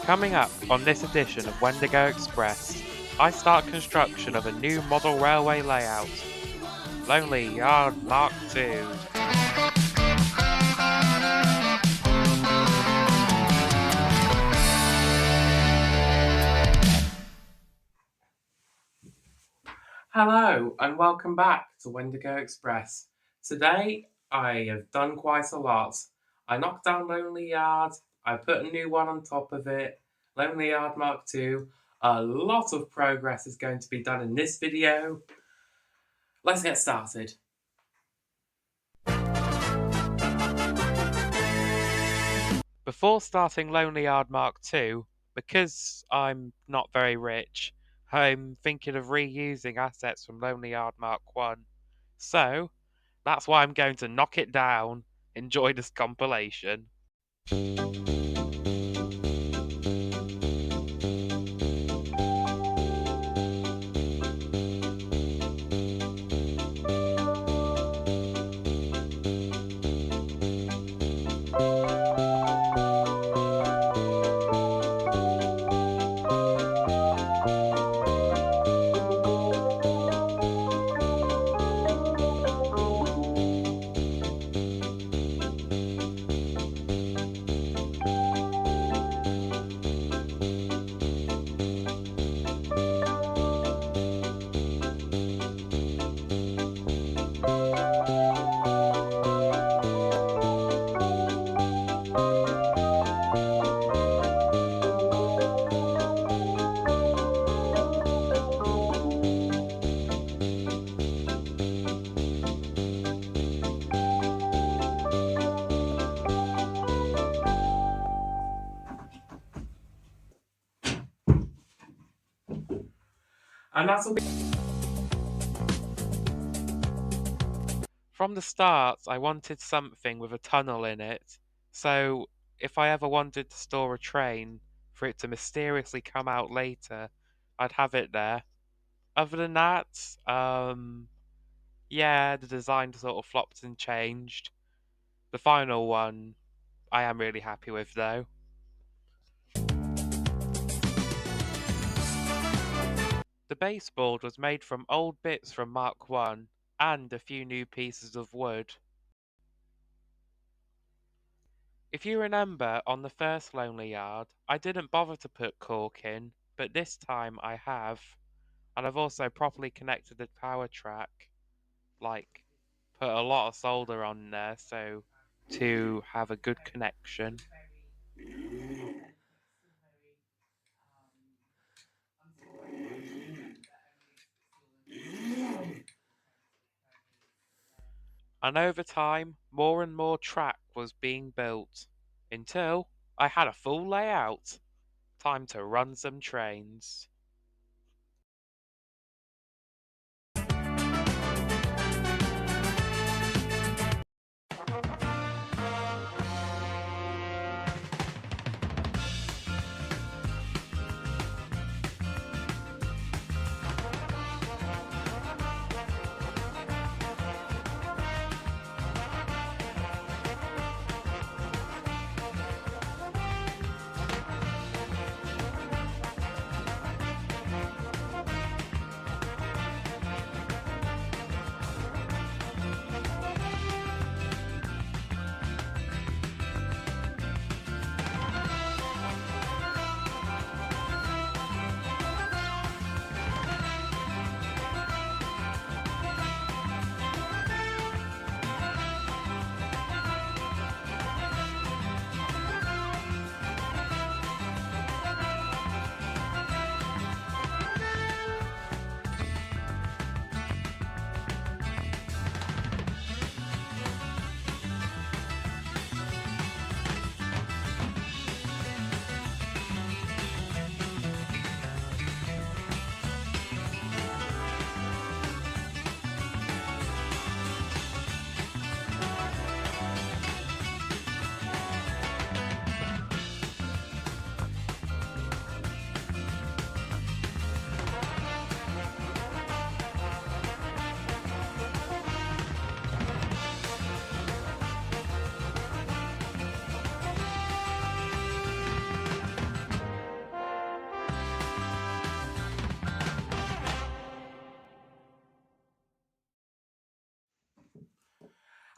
Coming up on this edition of Wendigow Express, I start construction of a new model railway layout. Lonely Yard Mk2. Hello and welcome back to Wendigow Express. Today I have done quite a lot. I knocked down Lonely Yard, I put a new one on top of it, Lonely Yard Mk2. A lot of progress is going to be done in this video. Let's get started. Before starting Lonely Yard Mk2, because I'm not very rich, I'm thinking of reusing assets from Lonely Yard Mk1. So, that's why I'm going to knock it down. Enjoy this compilation. And that'll be... From the start, I wanted something with a tunnel in it, so if I ever wanted to store a train for it to mysteriously come out later, I'd have it there. Other than that, yeah, the design sort of flopped and changed. The final one, I am really happy with though. The baseboard was made from old bits from Mark 1 and a few new pieces of wood. If you remember on the first Lonely Yard, I didn't bother to put cork in, but this time I have. And I've also properly connected the power track, like put a lot of solder on there so to have a good connection. And over time, more and more track was being built, until I had a full layout. Time to run some trains.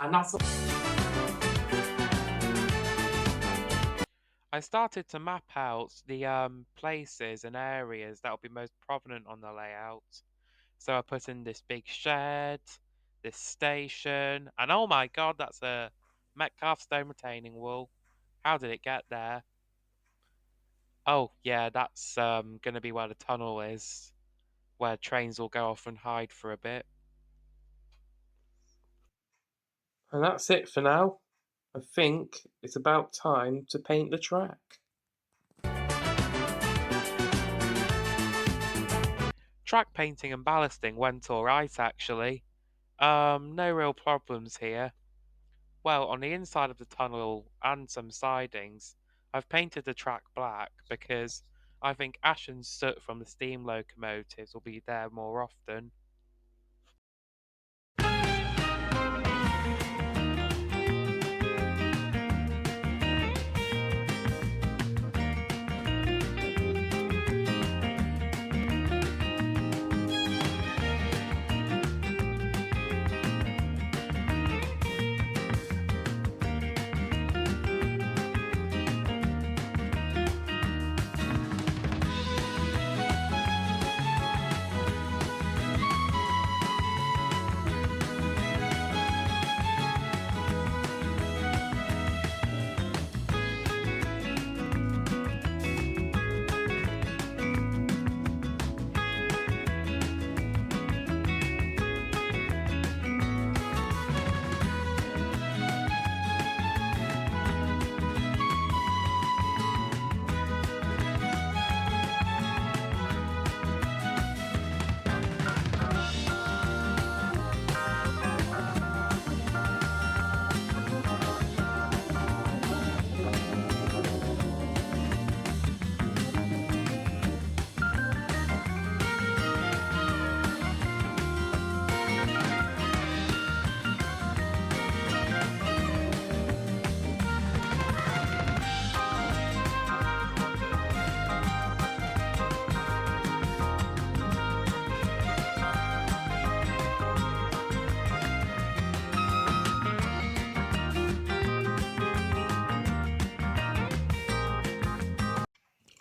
And that's all. I started to map out the places and areas that will be most prominent on the layout. So I put in this big shed, this station, and oh my god, that's a Metcalf stone retaining wall. How did it get there? Oh yeah, that's gonna be where the tunnel is, where trains will go off and hide for a bit. And that's it for now. I think it's about time to paint the track. Track painting and ballasting went alright actually. No real problems here. Well, on the inside of the tunnel and some sidings, I've painted the track black because I think ash and soot from the steam locomotives will be there more often.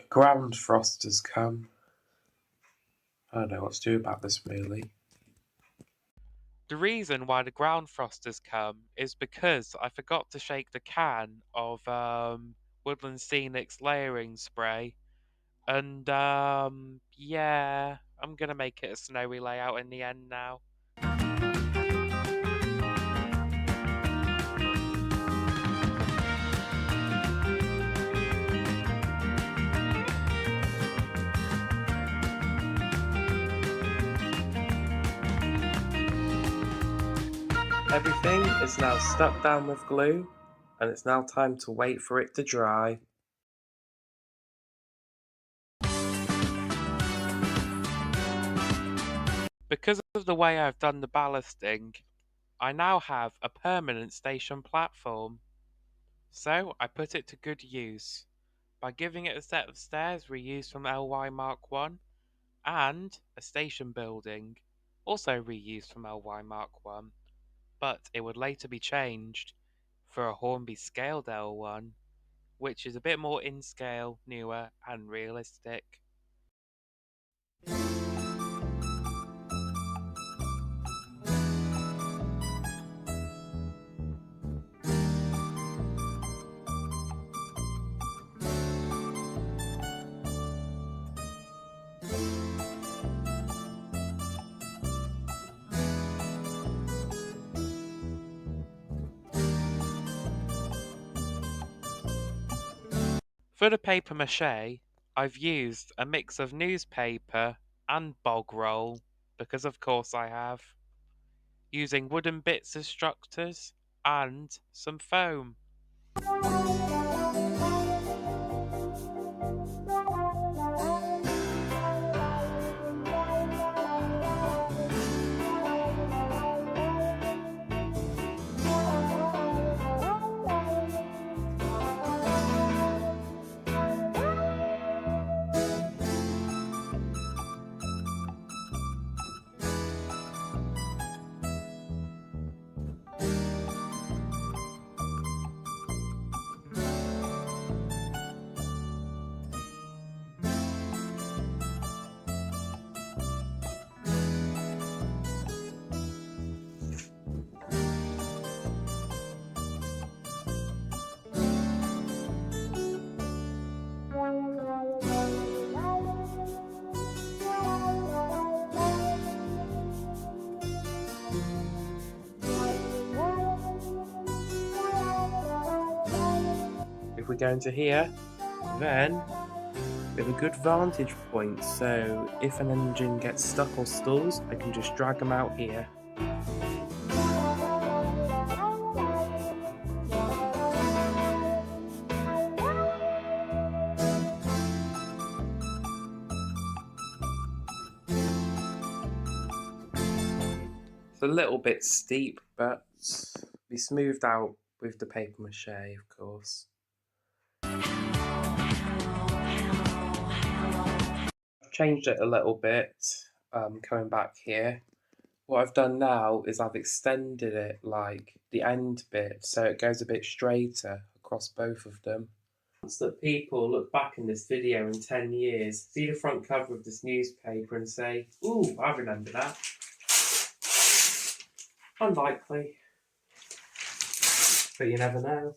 Ground frost has come. I don't know what to do about this really. The reason why the ground frost has come is because I forgot to shake the can of Woodland Scenic's layering spray. And yeah, I'm gonna make it a snowy layout in the end now. Everything is now stuck down with glue, and it's now time to wait for it to dry. Because of the way I've done the ballasting, I now have a permanent station platform. So I put it to good use by giving it a set of stairs reused from LY Mark 1 and a station building also reused from LY Mark 1, but it would later be changed for a Hornby scaled L1, which is a bit more in scale, newer and realistic. For the paper mache, I've used a mix of newspaper and bog roll, because of course I have, using wooden bits as structures and some foam. we go into here, then we have a good vantage point, so if an engine gets stuck or stalls, I can just drag them out here. It's a little bit steep, but be smoothed out with the paper mache, of course. I've changed it a little bit, coming back here. What I've done now is I've extended it like the end bit so it goes a bit straighter across both of them. Once that people look back in this video in 10 years, see the front cover of this newspaper and say, "Ooh, I remember that." Unlikely, but you never know.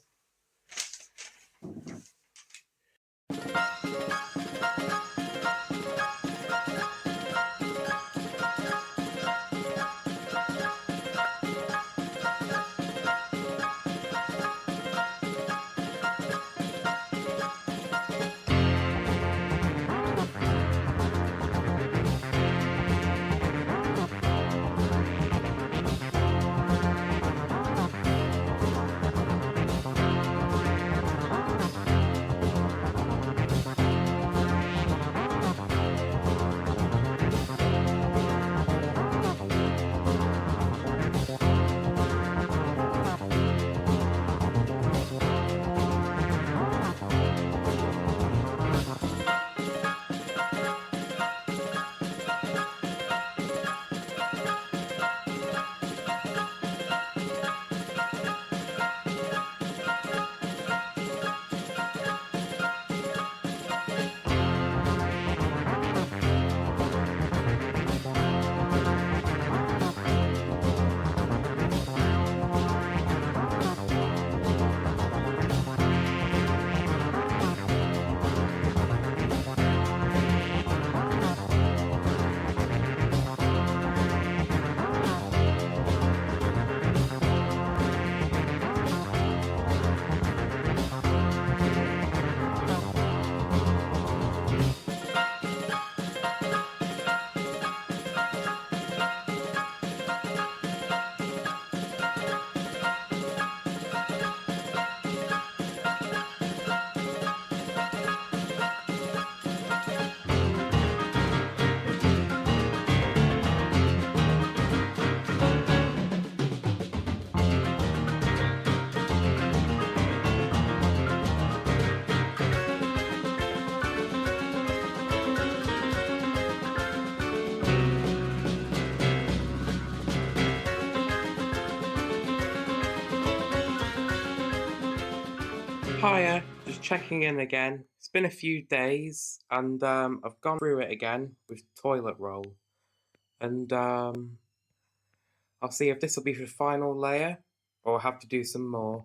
Hiya, just checking in again. It's been a few days and I've gone through it again with toilet roll. And I'll see if this will be the final layer or I'll have to do some more.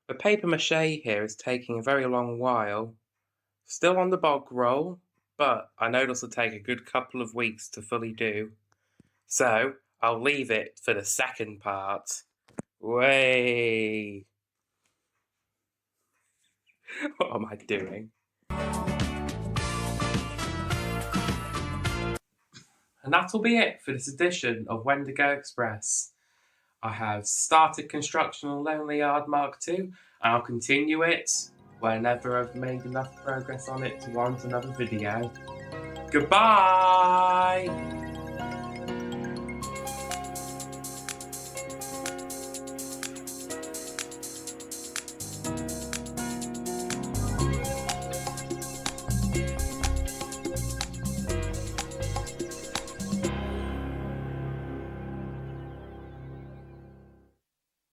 The paper mache here is taking a very long while. Still on the bog roll, but I know this will take a good couple of weeks to fully do. So I'll leave it for the second part. Way. What am I doing? And that'll be it for this edition of Wendigo Express. I have started construction on Lonely Yard Mk2, and I'll continue it whenever I've made enough progress on it to warrant another video. Goodbye!